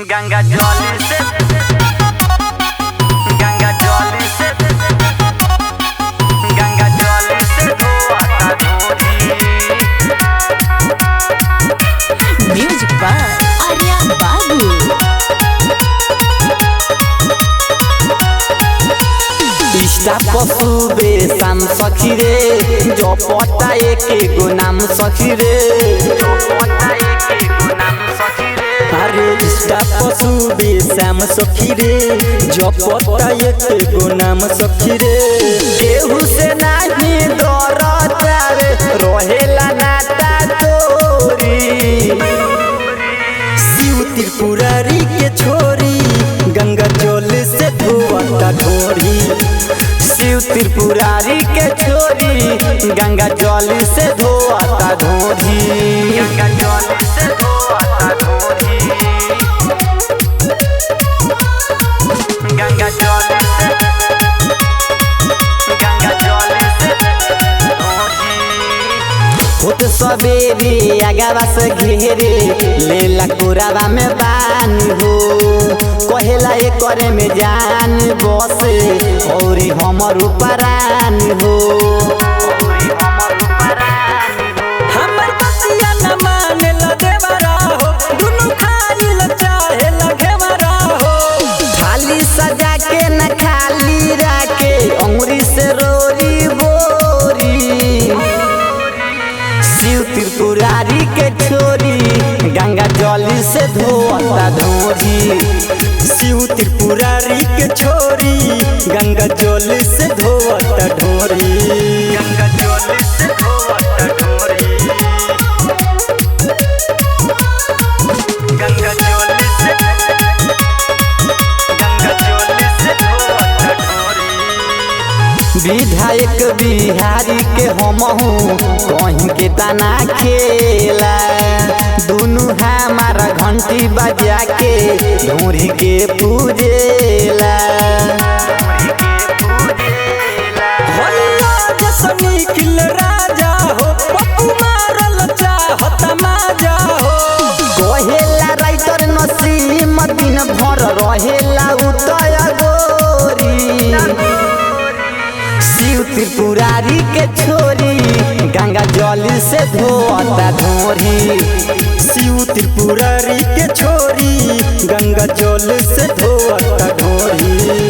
गंगा जल से गंगा जल से गंगा जल से धोता धोती। म्यूजिक बाय आर्या बाबू। इष्टा पशुबे शाम सखी रे जो पता एक गो नाम सखी रे अरे इष्टा पशुबे शाम सखी रे जो पता एक गो नाम सखी रे केहू से नहीं डरता रे रहेला नाता तोरी शिव त्रिपुरारी के छोरी गंगा जल से धोता ढोरी शिव त्रिपुरारी के छोरी गंगा जल से धोता ढोरी गंगा जल से धोता धोती। गंगा जल से गंगा जल से धोती। होत सबेरे आगावा से घेरे लेला कोरावा में बानी हो कहेला एक करे में जान बसे और हमर उपरान हो हमर बतिया न माने ल देवरा हो दुनु खाली ल चाहे ल घेवरा हो थाली सजा के न खाली राके अंगुरी से रोरी बोरी शिव त्रिपुरारी के छोरी गंगा जल से धोता धोरी शिव त्रिपुरारी के छोरी गंगा जल से धोता ढोरी गंगा जल से धोता ढोरी। गंगा जल से गंगा जल से धोता ढोरी। विधायक बिहारी के हमहू कहीं के तना खेला दोनों हमारा घंटी बजा के ढोरी के पूजेला निखिल राजा हो पप्पू मारल चाहत माजा हो कहेला राइटर नसीम दिन भर रहेला उतय गोरी शिव त्रिपुरारी के छोरी गंगा जल से धोता ढोरी शिव त्रिपुरारी के छोरी गंगा जल से धोता ढोरी।